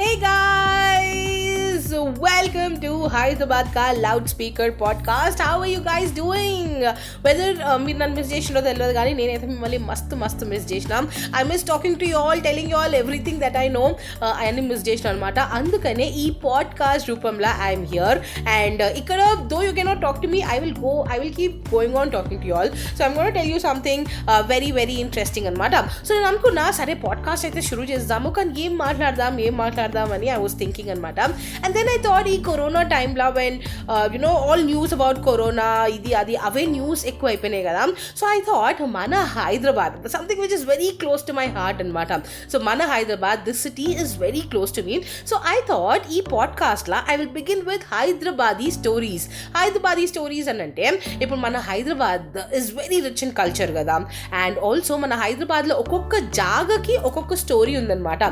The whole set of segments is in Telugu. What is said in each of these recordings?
Hey guys, welcome to Hyderabad ka loudspeaker podcast. How are you guys doing? Whether మీరు నన్ను మిస్ చేసినో తెలియదు కానీ నేనైతే మిమ్మల్ని మస్తు మిస్ చేసిన. I miss talking to you all, telling you all everything that I know. అవన్నీ మిస్ చేసిన అనమాట. అందుకనే ఈ పాడ్కాస్ట్ రూపంలో ఐఎమ్ హియర్ అండ్ ఇక్కడ though you cannot talk to me, I will keep going on talking to you all. So I'm gonna tell you something very interesting అనమాట. సో నేను అనుకున్నా సరే పాడ్కాస్ట్ అయితే షురూ చేద్దాము, కానీ ఏం మాట్లాడదాం అని ఐ వాస్ థింకింగ్ అనమాట. అండ్ దెన్ ఐ థాట్ ఈ కరోనా టైంలో when all news about corona ఇది అది అవే న్యూస్ ఎక్కువ అయిపోయినాయి కదా. సో ఐ థాట్ మన Hyderabad something which is very close to my heart అనమాట. సో మన Hyderabad this city is very close to me. So I thought ఈ పాడ్కాస్ట్లో I will begin with Hyderabadi stories అని అంటే ఇప్పుడు మన Hyderabad is very rich in culture కదా. అండ్ ఆల్సో మన హైదరాబాద్లో ఒక్కొక్క జాగాకి ఒక్కొక్క స్టోరీ ఉందన్నమాట.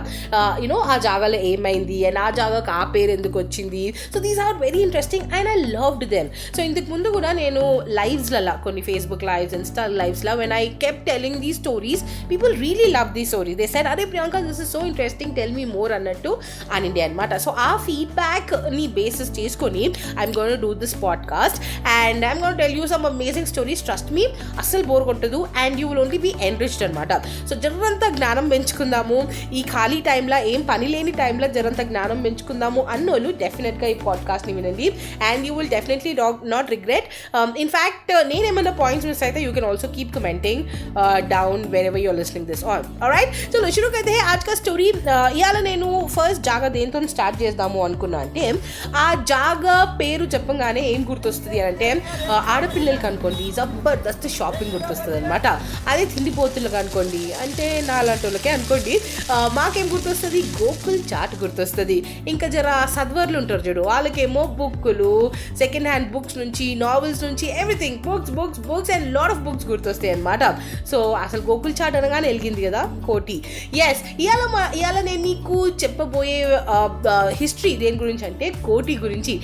ఆ జాగాలో ఏమైంది అండ్ ఆ జాగాకి ఆ పేరు ఎందుకు వచ్చింది. So these are very interesting and I loved them. So ఇంతకు ముందు కూడా నేను లైవ్స్లలో కొన్ని ఫేస్బుక్ లైవ్స్, ఇన్స్టా లైవ్స్లో when I kept telling the stories, people really love the story. They said అరే Priyanka this is so interesting, tell me more అన్నట్టు అనిండే అనమాట. సో ఆ ఫీడ్బ్యాక్ని బేసిస్ చేసుకొని I'm gonna do this podcast and I'm gonna tell you some amazing stories. Trust మీ, అస్సలు బోర్ కొట్టదు and you will only be enriched అనమాట. సో జరంతా జ్ఞానం పెంచుకుందాము, ఈ ఖాళీ టైంలో ఏం పని లేని టైంలో జరంత జ్ఞానం పెంచుకుందాము అన్నోళ్ళు డెఫినెట్గా ఈ పాడ్కాస్ట్ని వినండి and you will definitely not regret. In fact నేనేమన్నా పాయింట్స్ మిస్ అయితే you can also keep commenting down wear ever your listening this on. Alright, so షురూ కైతే ఆజ్ కా స్టోరీ. ఇవాళ నేను ఫస్ట్ జాగా దేంతో స్టార్ట్ చేద్దాము అనుకున్నా అంటే ఆ జాగా పేరు చెప్పగానే ఏం గుర్తొస్తుంది అంటే ఆడపిల్లలకి అనుకోండి జబర్దస్త్ షాపింగ్ గుర్తొస్తుంది అనమాట. అదే తిండిపోతులకు అనుకోండి అంటే నాలాంటి వాళ్ళకే అనుకోండి మాకేం గుర్తొస్తుంది, గోకుల్ చాట్ గుర్తొస్తుంది. ఇంకా జర సద్వర్లు ఉంటారు చూడు, వాళ్ళకేమో బుక్కులు, సెకండ్ హ్యాండ్ బుక్స్ నుంచి, నావెల్స్ నుంచి everything books and lot of books గుర్తొస్తాయి అనమాట. సో అసలు గోకుల్ చాట్ అనగానే వెలిగింది కదా కోటి. ఎస్, ఇవాళ నేను నీకు చెప్పబోయే హిస్టరీ దేని గురించి అంటే కోటి గురించి.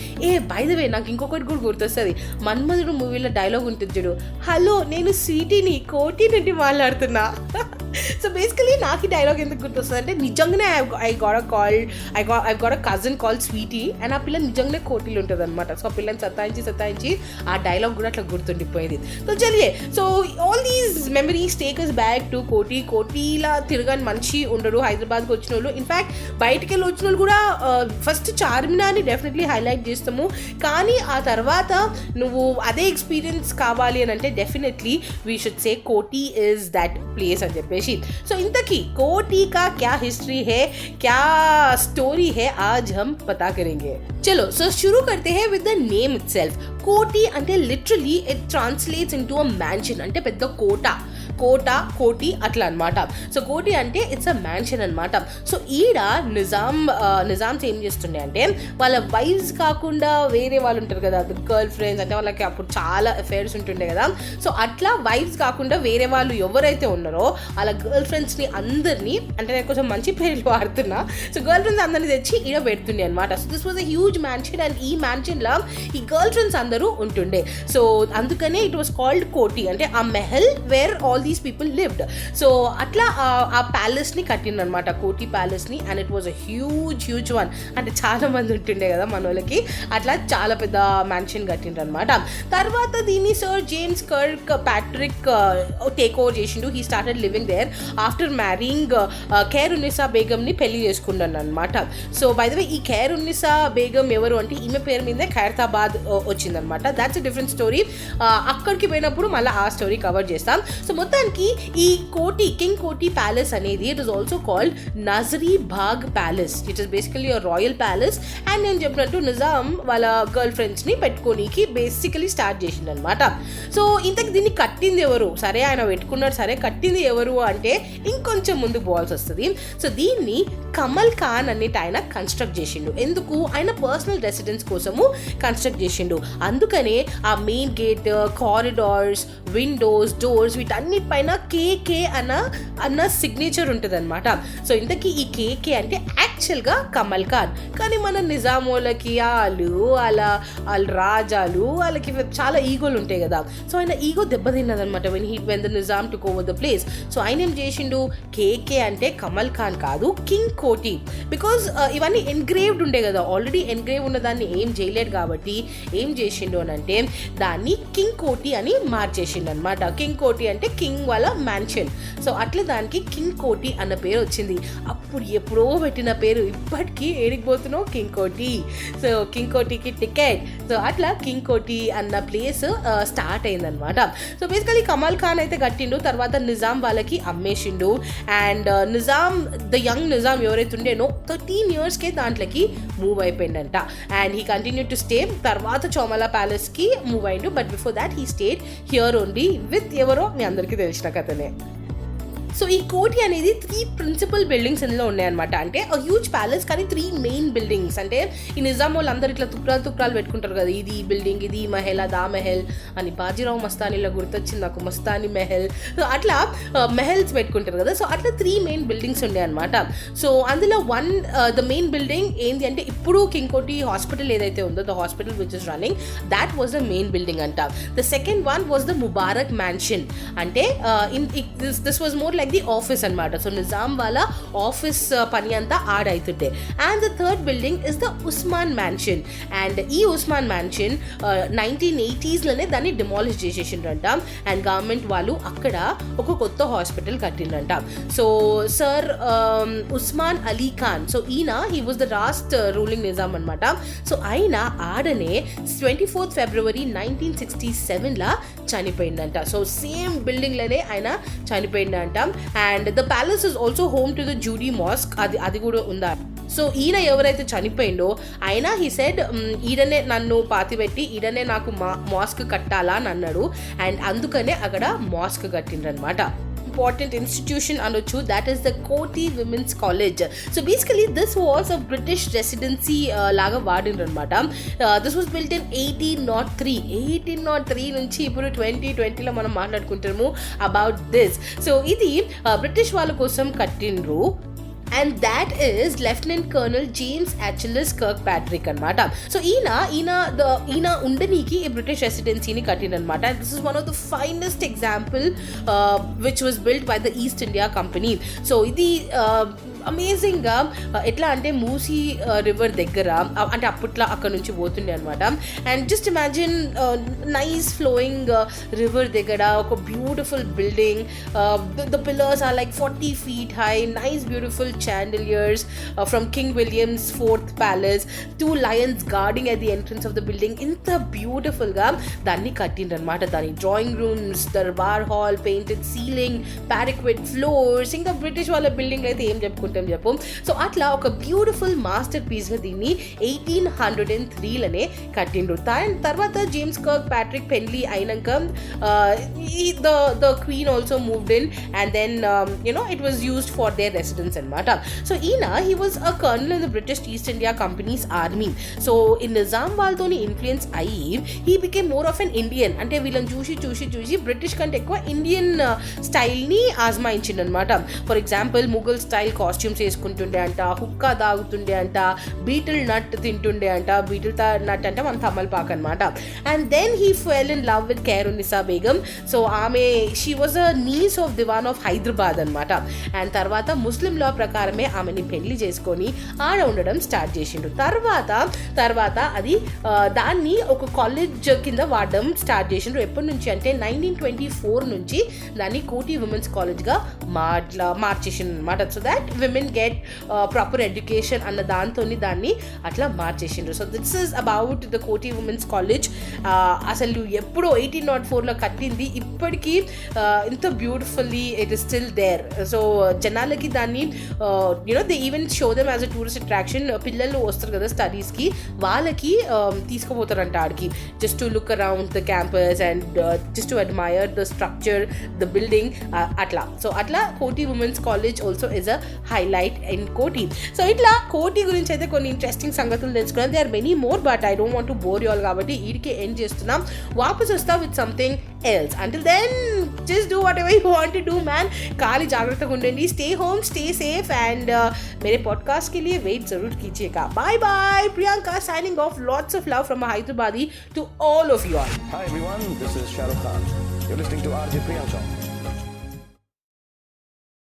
బై ద వే నాకు ఇంకొకటి కూడా గుర్తొస్తుంది, మన్మధుడు మూవీలో డైలాగ్ ఉంటుంది చూడు, హలో నేను స్వీటీని కోటి నుండి మాట్లాడుతున్నా. సో బేసికలీ నాకు ఈ డైలాగ్ ఎందుకు గుర్తొస్తుంది అంటే నిజంగానే I got a cousin called Sweety and ఆ పిల్ల నిజంగానే కోటిలో ఉంటుంది అనమాట. సో ఆ పిల్లని సతాయించి ఆ డైలాగ్ కూడా అట్లా గుర్తుండిపోయింది. సో చలియే, so all these memories take us back to కోటిలా తిరగని మనిషి ఉండరు హైదరాబాద్కి వచ్చిన వాళ్ళు. ఇన్ఫ్యాక్ట్ బయటికి వెళ్ళి వచ్చిన వాళ్ళు కూడా ఫస్ట్ చార్మినార్ని డెఫినెట్లీ హైలైట్ చేస్తాము, కానీ ఆ తర్వాత నువ్వు అదే ఎక్స్పీరియన్స్ కావాలి అని అంటే డెఫినెట్లీ వీ షుడ్ సే కోటి ఇస్ దట్ ప్లేస్ అని చెప్పేసి. సో ఇంతకీ కోటి का क्या हिस्ट्री है, क्या स्टोरी है, आज हम पता करेंगे. चलो सो शुरू करते हैं विद द नेम इटसेल्फ. कोटी అంటే literally it translates into a mansion, అంటే పెద్ద కోటి అట్లా అనమాట. సో కోటి అంటే ఇట్స్ అ మ్యాన్షన్ అనమాట. సో ఈడ నిజామ్స్ ఏం చేస్తుండే అంటే వాళ్ళ వైఫ్స్ కాకుండా వేరే వాళ్ళు ఉంటారు కదా, గర్ల్ ఫ్రెండ్స్, అంటే వాళ్ళకి అప్పుడు చాలా అఫైర్స్ ఉంటుండే కదా. సో అట్లా వైఫ్స్ కాకుండా వేరే వాళ్ళు ఎవరైతే ఉన్నారో వాళ్ళ గర్ల్ ఫ్రెండ్స్ని అందరినీ, అంటే నేను కొంచెం మంచి పేర్లు వాడుతున్నా, సో గర్ల్ ఫ్రెండ్స్ అందరినీ తెచ్చి ఈడ పెడుతుండే అనమాట. So this was a huge mansion and ఈ మ్యాన్షన్లో ఈ గర్ల్ ఫ్రెండ్స్ అందరూ ఉంటుండే. సో అందుకనే ఇట్ వాస్ కాల్డ్ కోటి, అంటే ఆ mahal where all these people lived. So అట్లా ఆ ప్యాలెస్ని కట్టిందనమాట, కోటి ప్యాలెస్ని. And it was a huge one, అంటే చాలా మంది ఉంటుండే కదా మన వాళ్ళకి, అట్లా చాలా పెద్ద మ్యాన్షన్ కట్టిండ్రనమాట. తర్వాత దీన్ని sir James Kirkpatrick take over చేసిండు. He started living there after marrying Khairunnisa బేగంని పెళ్లి చేసుకున్నాను అనమాట. సో బై ద వే ఈ ఖైరున్నీసా బేగం ఎవరు అంటే ఈమె పేరు మీదే ఖైరతాబాద్ వచ్చిందనమాట. That's a different story. అక్కడికి పోయినప్పుడు మళ్ళీ ఆ స్టోరీ కవర్ చేస్తాం. సో మొత్తానికి ఈ కింగ్ కోటి ప్యాలెస్ అనేది it is also called Nazri Bagh palace. It is basically a royal palace. And నేను చెప్పినట్టు నిజాం వాళ్ళ గర్ల్ ఫ్రెండ్స్ని పెట్టుకోనికి బేసికలీ స్టార్ట్ చేసింది అనమాట. సో ఇంతకు దీన్ని కట్టింది ఎవరు, సరే ఆయన పెట్టుకున్నాడు, సరే కట్టింది ఎవరు అంటే ఇంకొంచెం ముందుకు పోవాల్సి వస్తుంది. సో దీన్ని కమల్ ఖాన్ అనేటి ఆయన కన్స్ట్రక్ట్ చేసిండు. ఎందుకు, ఆయన పర్సనల్ రెసిడెన్స్ కోసము కన్స్ట్రక్ట్ చేసిండు. అందుకనే ఆ main gate, corridors, Windows, doors వీటన్నిటి దీనిపైన కేకే అన్న సిగ్నేచర్ ఉంటుంది అనమాట. సో ఇంతకీ ఈ కేకే అంటే యాక్చువల్గా కమల్ ఖాన్. కానీ మన నిజామోళ్ళకి వాళ్ళ రాజాలు వాళ్ళకి చాలా ఈగోలు ఉంటాయి కదా. సో ఆయన ఈగో దెబ్బతిన్నదనమాట when the Nizam took over the place. So ఆయన ఏం చేసిండు, కేకే అంటే కమల్ ఖాన్ కాదు, కింగ్ కోటి. బికాజ్ ఇవన్నీ ఎన్గ్రేవ్డ్ ఉండే కదా, ఆల్రెడీ ఎన్గ్రేవ్ ఉన్న దాన్ని ఏం చేయలేడు కాబట్టి ఏం చేసిండు అని అంటే దాన్ని కింగ్ కోటి అని మార్చేసిండు అనమాట. కింగ్ కోటి అంటే కింగ్ వాళ్ళ మ్యాన్షన్. సో అట్లా దానికి కింగ్ కోటి అన్న పేరు వచ్చింది. అప్పుడు ఎప్పుడో పెట్టిన పేరు ఇప్పటికీ ఏడికిపోతున్నావు కింగ్ కోటి. సో కింగ్ కోటికి టికెట్. సో అట్లా కింగ్ కోటి అన్న ప్లేస్ స్టార్ట్ అయిందనమాట. సో బేసికలీ కమల్ ఖాన్ అయితే కట్టిండు, తర్వాత నిజాం వాళ్ళకి అమ్మేసిండు. అండ్ ద యంగ్ నిజాం ఎవరైతే ఉండేనో 13 yearsకే దాంట్లోకి మూవ్ అయిపోయిందంట. And he continue to stay. తర్వాత చోమలా ప్యాలెస్కి మూవ్ అయిండు. But before that he stayed here only with ఎవరో మీ అందరికీ తెలిసిన కథనే. సో ఈ కోటి అనేది 3 ప్రిన్సిపల్ బిల్డింగ్స్ ఇందులో ఉన్నాయన్నమాట. అంటే హ్యూజ్ ప్యాలెస్ కానీ 3 మెయిన్ బిల్డింగ్స్. అంటే ఈ నిజాం వాళ్ళు అందరు ఇట్లా తుక్రాలు పెట్టుకుంటారు కదా, ఇది ఈ బిల్డింగ్, ఇది మహల్, దా మహల్ అని. బాజీరావు మస్తానీలో గుర్తొచ్చింది నాకు మస్తానీ మహల్. సో అట్లా మెహల్స్ పెట్టుకుంటారు కదా. సో అట్లా 3 మెయిన్ బిల్డింగ్స్ ఉన్నాయన్నమాట. సో అందులో ద మెయిన్ బిల్డింగ్ ఏంటి అంటే ఇప్పుడు కింగ్ కోటి హాస్పిటల్ ఏదైతే ఉందో, the hospital which is running, that was the main building అంట. The second one was the Mubarak mansion. అంటే this was more like the office అనమాట. సో నిజాం వాళ్ళ ఆఫీస్ పని అంతా ఆడైతుండే. And the third building is the Osman mansion. And ఈ ఉస్మాన్ మ్యాన్షన్ 1980sలోనే దాన్ని డిమాలిష్ చేసేసిండ్రంట. అండ్ గవర్నమెంట్ వాళ్ళు అక్కడ ఒక కొత్త హాస్పిటల్ కట్టిండ్రంట. So sir Osman Ali Khan, so ఈయన he was the last ruling Nizam అనమాట. సో ఆయన ఆడనే 24th February 1967 చనిపోయిందంట. సో సేమ్ బిల్డింగ్లోనే ఆయన చనిపోయిందంట. And the palace is also home to the Judi mosque. అది కూడా ఉందా. సో ఈయన ఎవరైతే చనిపోయిండో ఆయన హీ సెడ్ ఈడనే నన్ను పాతిపెట్టి ఈడనే నాకు మాస్క్ కట్టాలా అని అన్నాడు. అండ్ అందుకనే అక్కడ మాస్క్ కట్టిండ్రనమాట. Important institution అనొచ్చు, that is the Koti Women's College. So basically this was a British residency లాగా వాడిండ్రు అనమాట. This was built in 1803 నుంచి ఇప్పుడు 2020లో మనం మాట్లాడుకుంటాము about this. So ఇది బ్రిటిష్ వాళ్ళ కోసం కట్టిండ్రు. And that is Lieutenant Colonel James Achilles Kirkpatrick అనమాట. సో ఈయన ఉండనీకి ఈ బ్రిటిష్ రెసిడెన్సీని కట్టిండనమాట. This is one of the finest example which was built by the East India company. So ఇది అమేజింగ్గా ఎట్లా అంటే మూసీ రివర్ దగ్గర, అంటే అప్పట్లో అక్కడ నుంచి పోతుండే అనమాట. And just imagine nice flowing river దగ్గర ఒక beautiful building. The pillars are like 40 feet high, nice beautiful chandeliers from King William's 4th palace, 2 lions guarding at the entrance of the building. ఇంత బ్యూటిఫుల్గా దాన్ని కట్టిండ్రనమాట. దాని drawing rooms, durbar hall, painted ceiling, parquet floors, ఇంకా బ్రిటిష్ వాళ్ళ బిల్డింగ్ అయితే ఏం చెప్పుకుంటాం చెప్పు. సో అట్లా ఒక బ్యూటిఫుల్ మాస్టర్ పీస్గా దీన్ని 1803లోనే కట్టిండ్రు. తర్వాత జేమ్స్ కర్క్ ప్యాట్రిక్ పెన్లీ అయినాక the queen also moved in and then it was used for their residence అనమాట. సో ఈయన he was a colonel in the British East India Company's army. So ఈ నిజాం వాళ్ళతోని ఇన్ఫ్లుయెన్స్ అయ్యి he became more of an Indian. అంటే వీళ్ళని చూసి బ్రిటిష్ కంటే ఎక్కువ ఇండియన్ స్టైల్ని ఆజ్మాయించిండు అనమాట. For example Mughal style costumes వేసుకుంటుండే అంట, హుక్కా తాగుతుండే అంట, బీటిల్ నట్ తింటుండే అంట. బీటిల్ నట్ అంటే మన తమలపాకు అనమాట. And then he fell in love with Khairunnisa Begum. So ఆమె she was a niece of diwan of Hyderabad అనమాట. అండ్ తర్వాత ముస్లిం లా ప్రకారమే ఆమెని పెళ్లి చేసుకొని ఆడ ఉండడం స్టార్ట్ చేసిండు. తర్వాత అది దాన్ని ఒక కాలేజ్ కింద వాడడం స్టార్ట్ చేసిండ్రు. ఎప్పటి నుంచి అంటే 1924 నుంచి దాన్ని కోటి ఉమెన్స్ కాలేజ్గా మార్చేసిండు అనమాట. So that women get proper education అన్న దాన్ని అట్లా మార్చేసిండ్రు. So this is about the Koti women's college. అసలు ఎప్పుడో 1804లో కట్టింది, ఇప్పటికీ ఇంత beautifully it is still there. So జనాలకి దాన్ని they even show them as a tourist attraction. పిల్లలు వస్తారు కదా స్టడీస్కి, వాళ్ళకి తీసుకుపోతారంట ఆడికి, just to look around the campus and just to admire the structure, the building అట్లా. సో అట్లా Koti women's college also is a highlight in Koti. So ఇట్లా కోటి గురించి అయితే కొన్ని ఇంట్రెస్టింగ్ సంగతులు తెలుసుకున్నాం. There are many more but I don't want to bore you all, కాబట్టి వీడికి ఎండ్ చేస్తున్నాం. వాపస్ వస్తా with something else. Until then, just do whatever you want to do, man. खाली जागरूकता गुंडेंडी. Stay home, stay safe, and मेरे podcast के लिए wait जरूर कीजिएगा. Bye bye. Priyanka signing off. Lots of love from a Hyderabadi to all of you all. Hi everyone, this is Shah Rukh Khan. You're listening to RJ Priyanka.